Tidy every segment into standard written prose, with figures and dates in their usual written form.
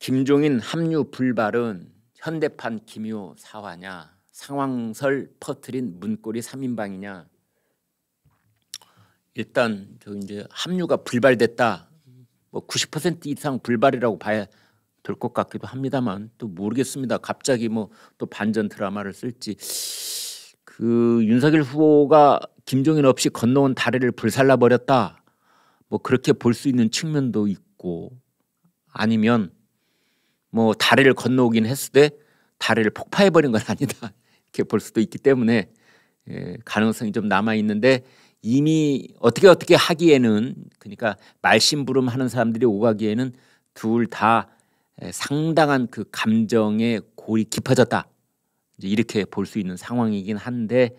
김종인 합류 불발은 현대판 기묘 사화냐, 상황설 퍼뜨린 문고리 3인방이냐. 일단 저 이제 합류가 불발됐다. 뭐 90% 이상 불발이라고 봐야 될 것 같기도 합니다만 또 모르겠습니다. 갑자기 뭐 또 반전 드라마를 쓸지. 그 윤석열 후보가 김종인 없이 건너온 다리를 불살라 버렸다. 뭐 그렇게 볼 수 있는 측면도 있고, 아니면 뭐 다리를 건너오긴 했을 때 다리를 폭파해 버린 건 아니다. 이렇게 볼 수도 있기 때문에 가능성이 좀 남아 있는데, 이미 어떻게 하기에는, 그러니까 말심부름 하는 사람들이 오가기에는 둘 다 상당한 그 감정의 골이 깊어졌다. 이제 이렇게 볼 수 있는 상황이긴 한데,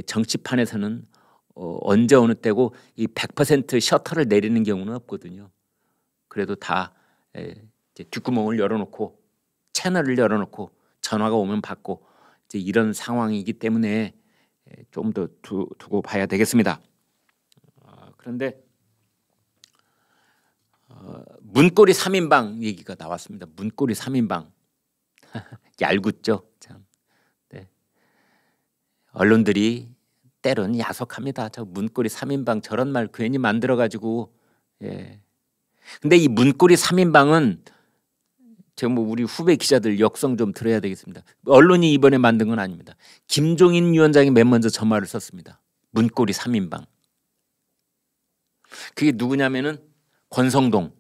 정치판에서는 언제 어느 때고 이 100% 셔터를 내리는 경우는 없거든요. 그래도 다 이제 뒷구멍을 열어놓고 채널을 열어놓고 전화가 오면 받고 이제 이런 상황이기 때문에 좀 더 두고 봐야 되겠습니다. 그런데 문고리 3인방 얘기가 나왔습니다. 문고리 3인방 얄궂죠. 참. 네. 언론들이 때로는 야속합니다. 저 문고리 3인방 저런 말 괜히 만들어가지고. 근데 이 문고리 3인방은 제가 뭐 우리 후배 기자들 역성 좀 들어야 되겠습니다. 언론이 이번에 만든 건 아닙니다. 김종인 위원장이 맨 먼저 저 말을 썼습니다. 문고리 3인방. 그게 누구냐면은 권성동,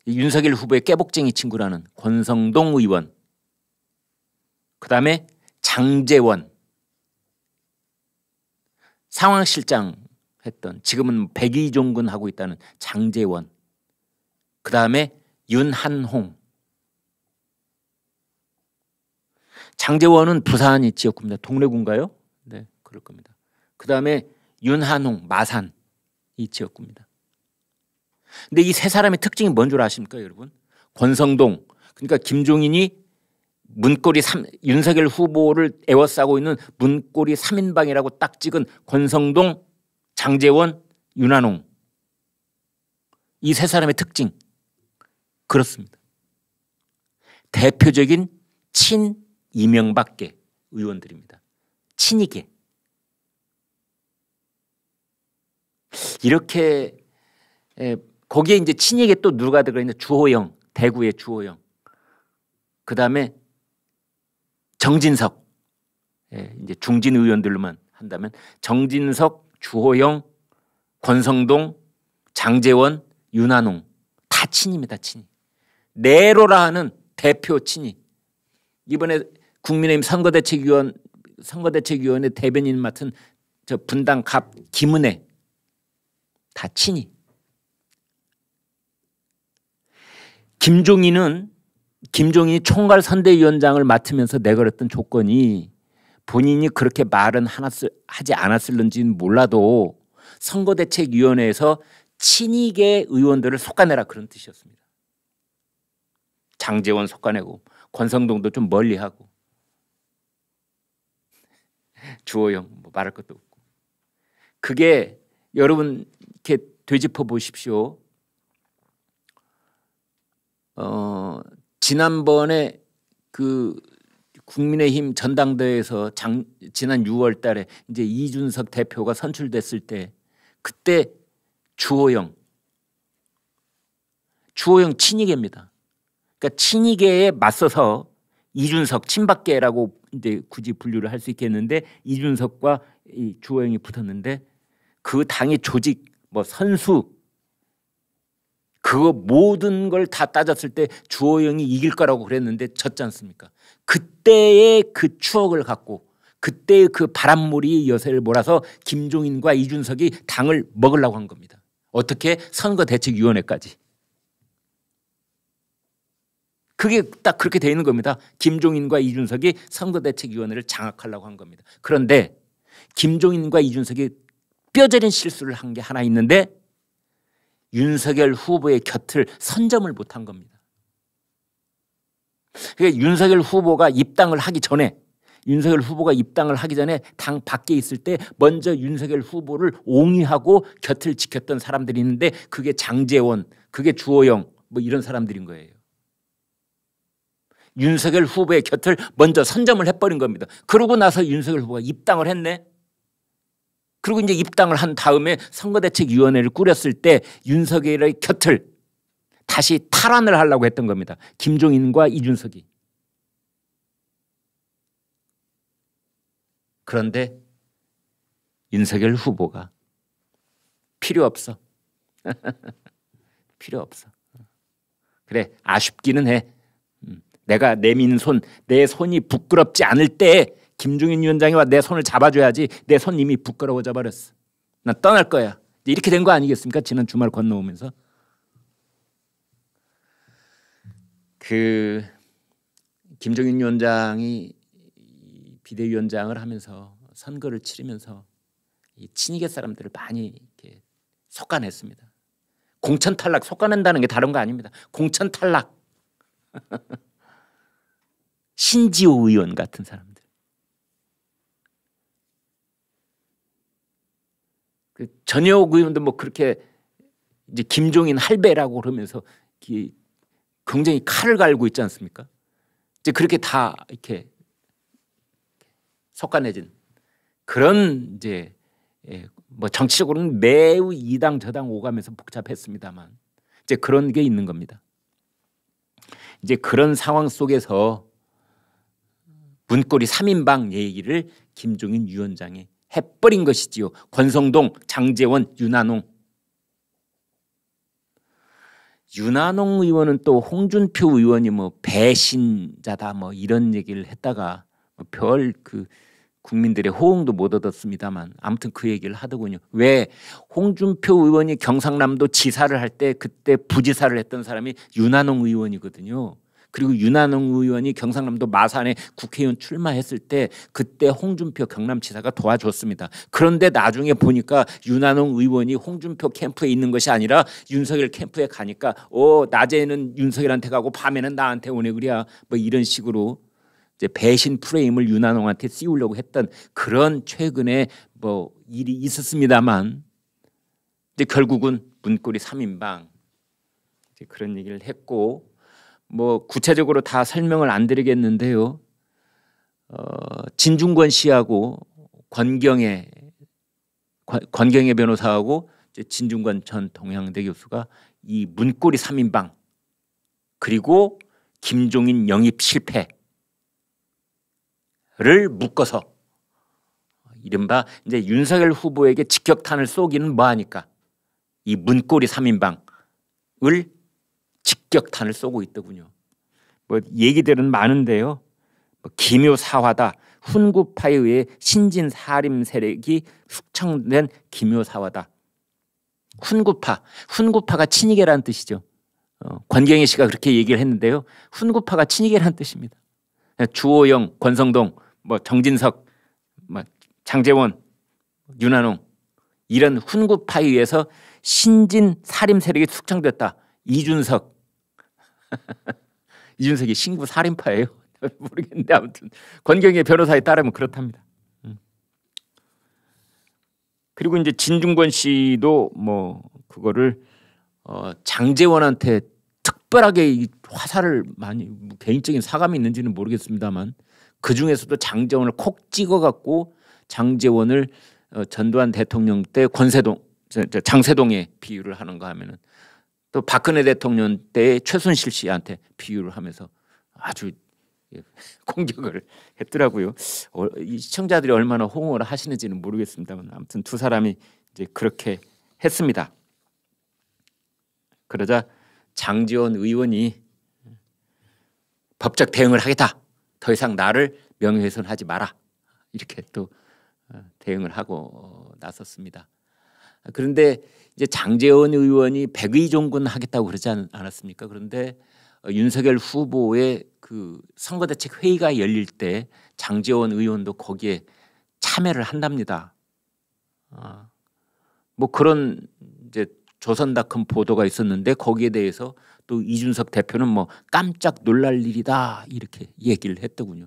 윤석열 후보의 깨복쟁이 친구라는 권성동 의원, 그 다음에 장제원, 상황실장 했던, 지금은 백의종군 하고 있다는 장제원, 그 다음에 윤한홍. 장제원은 부산이 지역구입니다. 동래구인가요? 네, 그럴 겁니다. 그 다음에 윤한홍, 마산 이 지역구입니다. 근데 이 세 사람의 특징이 뭔 줄 아십니까, 여러분? 권성동, 그러니까 김종인이 문고리 윤석열 후보를 에워싸고 있는 문고리 3인방이라고 딱 찍은 권성동, 장제원, 윤한홍, 이 세 사람의 특징 그렇습니다. 대표적인 친 이명박계 의원들입니다. 친이계. 이렇게 거기에 이제 친이계 또 누가 들어가 있냐? 주호영, 대구의 주호영. 그 다음에 정진석, 이제 중진 의원들로만 한다면 정진석, 주호영, 권성동, 장제원, 윤한홍 다 친입니다. 친이. 네로라 하는 대표 친이. 이번에 국민의힘 선거대책위원회 대변인 맡은 저 분당 갑 김은혜 다 친이. 김종인이 총괄 선대위원장을 맡으면서 내걸었던 조건이, 본인이 그렇게 말은 하지 않았을는지는 몰라도 선거대책위원회에서 친이계 의원들을 솎아내라, 그런 뜻이었습니다. 장제원 솎아내고 권성동도 좀 멀리하고 주호영 뭐 말할 것도 없고. 그게 여러분 이렇게 되짚어 보십시오. 지난번에 그 국민의힘 전당대회에서 지난 6월 달에 이제 이준석 대표가 선출됐을 때, 그때 주호영 친이계입니다. 그러니까 친이계에 맞서서 이준석 친박계라고 이제 굳이 분류를 할 수 있겠는데, 이준석과 이 주호영이 붙었는데, 그 당의 조직, 뭐 선수, 그거 모든 걸 다 따졌을 때 주호영이 이길 거라고 그랬는데 졌지 않습니까? 그때의 그 추억을 갖고, 그때의 그 바람몰이 여세를 몰아서 김종인과 이준석이 당을 먹으려고 한 겁니다. 어떻게? 선거대책위원회까지. 그게 딱 그렇게 돼 있는 겁니다. 김종인과 이준석이 선거대책위원회를 장악하려고 한 겁니다. 그런데 김종인과 이준석이 뼈저린 실수를 한 게 하나 있는데, 윤석열 후보의 곁을 선점을 못한 겁니다. 그러니까 윤석열 후보가 입당을 하기 전에 당 밖에 있을 때 먼저 윤석열 후보를 옹위하고 곁을 지켰던 사람들이 있는데, 그게 장제원, 그게 주호영, 뭐 이런 사람들인 거예요. 윤석열 후보의 곁을 먼저 선점을 해버린 겁니다. 그러고 나서 윤석열 후보가 입당을 했네. 그리고 이제 입당을 한 다음에 선거대책위원회를 꾸렸을 때 윤석열의 곁을 다시 탈환을 하려고 했던 겁니다. 김종인과 이준석이. 그런데 윤석열 후보가 필요 없어. 필요 없어. 그래, 아쉽기는 해. 내가 내민 손, 내 손이 부끄럽지 않을 때 김종인 위원장이 와 내 손을 잡아줘야지. 내 손 이미 부끄러워져 버렸어. 나 떠날 거야. 이렇게 된 거 아니겠습니까? 지난 주말 건너오면서. 그 김종인 위원장이 비대위원장을 하면서 선거를 치르면서 이 친이계 사람들을 많이 이렇게 속아냈습니다. 공천 탈락, 속아낸다는 게 다른 거 아닙니다. 공천 탈락. 신지호 의원 같은 사람들. 그 전혁 의원도 뭐 그렇게 이제 김종인 할배라고 그러면서 굉장히 칼을 갈고 있지 않습니까? 이제 그렇게 다 이렇게 속아내진 그런 이제 뭐 정치적으로는 매우 이당 저당 오가면서 복잡했습니다만 이제 그런 게 있는 겁니다. 이제 그런 상황 속에서 문고리 3인방 얘기를 김종인 위원장이 해버린 것이지요. 권성동, 장제원, 윤한홍. 윤한홍 의원은 또 홍준표 의원이 뭐 배신자다 뭐 이런 얘기를 했다가 별 그 국민들의 호응도 못 얻었습니다만 아무튼 그 얘기를 하더군요. 왜 홍준표 의원이 경상남도 지사를 할 때 그때 부지사를 했던 사람이 윤한홍 의원이거든요. 그리고 윤한홍 의원이 경상남도 마산에 국회의원 출마했을 때 그때 홍준표 경남지사가 도와줬습니다. 그런데 나중에 보니까 윤한홍 의원이 홍준표 캠프에 있는 것이 아니라 윤석열 캠프에 가니까 낮에는 윤석열한테 가고 밤에는 나한테 오네 그래야 뭐 이런 식으로 이제 배신 프레임을 윤한홍한테 씌우려고 했던 그런 최근에 뭐 일이 있었습니다만 이제 결국은 문고리 3인방 이제 그런 얘기를 했고 뭐 구체적으로 다 설명을 안 드리겠는데요. 진중권 씨하고 권경애 변호사하고 이제 진중권 전 동양대 교수가 이 문고리 3인방 그리고 김종인 영입 실패를 묶어서 이른바 이제 윤석열 후보에게 직격탄을 쏘기는 뭐하니까 이 문고리 3인방을 직격탄을 쏘고 있더군요. 뭐 얘기들은 많은데요. 뭐 기묘사화다. 훈구파에 의해 신진 사림 세력이 숙청된 기묘사화다. 훈구파가 친이계라는 뜻이죠. 권경애 씨가 그렇게 얘기를 했는데요. 훈구파가 친이계라는 뜻입니다. 주호영, 권성동, 뭐 정진석, 뭐 장제원, 윤한홍 이런 훈구파에 의해서 신진 사림 세력이 숙청됐다. 이준석 이준석이 신구 살인파예요. 모르겠는데 아무튼 권경애 변호사에 따르면 그렇답니다. 그리고 이제 진중권 씨도 뭐 그거를 장제원한테 특별하게 화살을 많이 개인적인 사감이 있는지는 모르겠습니다만 그 중에서도 장제원을 콕 찍어갖고 장제원을 전두환 대통령 때 장세동에 비유를 하는가 하면은 또 박근혜 대통령 때 최순실 씨한테 비유를 하면서 아주 공격을 했더라고요. 이 시청자들이 얼마나 호응을 하시는지는 모르겠습니다만 아무튼 두 사람이 이제 그렇게 했습니다. 그러자 장제원 의원이 법적 대응을 하겠다. 더 이상 나를 명예훼손하지 마라. 이렇게 또 대응을 하고 나섰습니다. 그런데 이제 장제원 의원이 백의종군 하겠다고 그러지 않았습니까? 그런데 윤석열 후보의 그 선거대책 회의가 열릴 때 장제원 의원도 거기에 참여를 한답니다. 뭐 그런 이제 조선닷컴 보도가 있었는데 거기에 대해서 또 이준석 대표는 뭐 깜짝 놀랄 일이다 이렇게 얘기를 했더군요.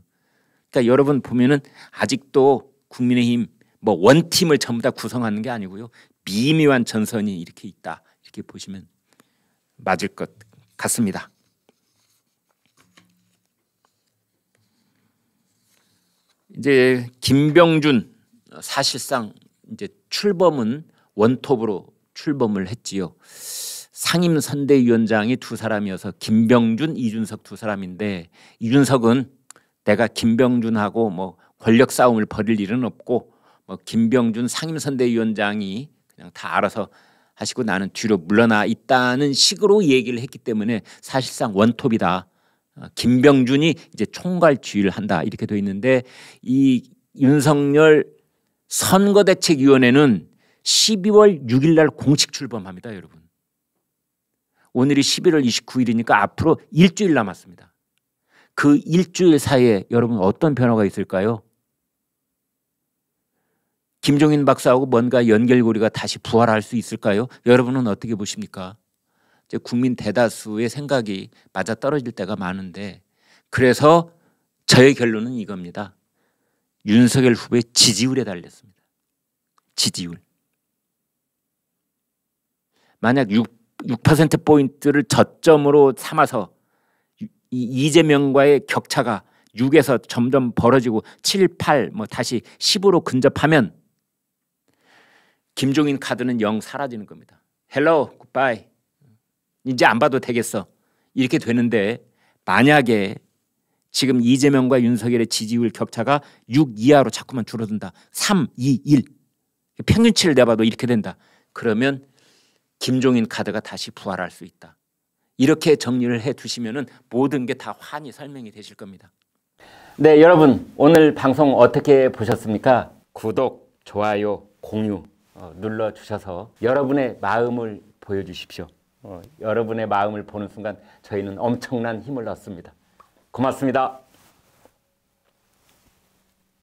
그러니까 여러분 보면은 아직도 국민의힘 뭐 원팀을 전부 다 구성하는 게 아니고요. 미묘한 전선이 이렇게 있다. 이렇게 보시면 맞을 것 같습니다. 이제 김병준 사실상 이제 출범은 원톱으로 출범을 했지요. 상임선대위원장이 두 사람이어서 김병준, 이준석 두 사람인데 이준석은 내가 김병준하고 뭐 권력 싸움을 벌일 일은 없고 뭐 김병준 상임선대위원장이 그냥 다 알아서 하시고 나는 뒤로 물러나 있다는 식으로 얘기를 했기 때문에 사실상 원톱이다. 김병준이 이제 총괄 지휘를 한다 이렇게 돼 있는데 이 윤석열 선거대책위원회는 12월 6일 날 공식 출범합니다, 여러분. 오늘이 11월 29일이니까 앞으로 일주일 남았습니다. 그 일주일 사이에 여러분 어떤 변화가 있을까요? 김종인 박사하고 뭔가 연결고리가 다시 부활할 수 있을까요? 여러분은 어떻게 보십니까? 이제 국민 대다수의 생각이 맞아떨어질 때가 많은데 그래서 저의 결론은 이겁니다. 윤석열 후보의 지지율에 달렸습니다. 지지율. 만약 6%포인트를 저점으로 삼아서 이재명과의 격차가 6에서 점점 벌어지고 7, 8, 뭐 다시 10으로 근접하면 김종인 카드는 0 사라지는 겁니다. 헬로, 굿바이. 이제 안 봐도 되겠어. 이렇게 되는데 만약에 지금 이재명과 윤석열의 지지율 격차가 6 이하로 자꾸만 줄어든다. 3, 2, 1. 평균치를 내봐도 이렇게 된다. 그러면 김종인 카드가 다시 부활할 수 있다. 이렇게 정리를 해두시면 모든 게 다 환히 설명이 되실 겁니다. 네, 여러분 오늘 방송 어떻게 보셨습니까? 구독, 좋아요, 공유 눌러주셔서 여러분의 마음을 보여주십시오. 여러분의 마음을 보는 순간 저희는 엄청난 힘을 얻습니다. 고맙습니다.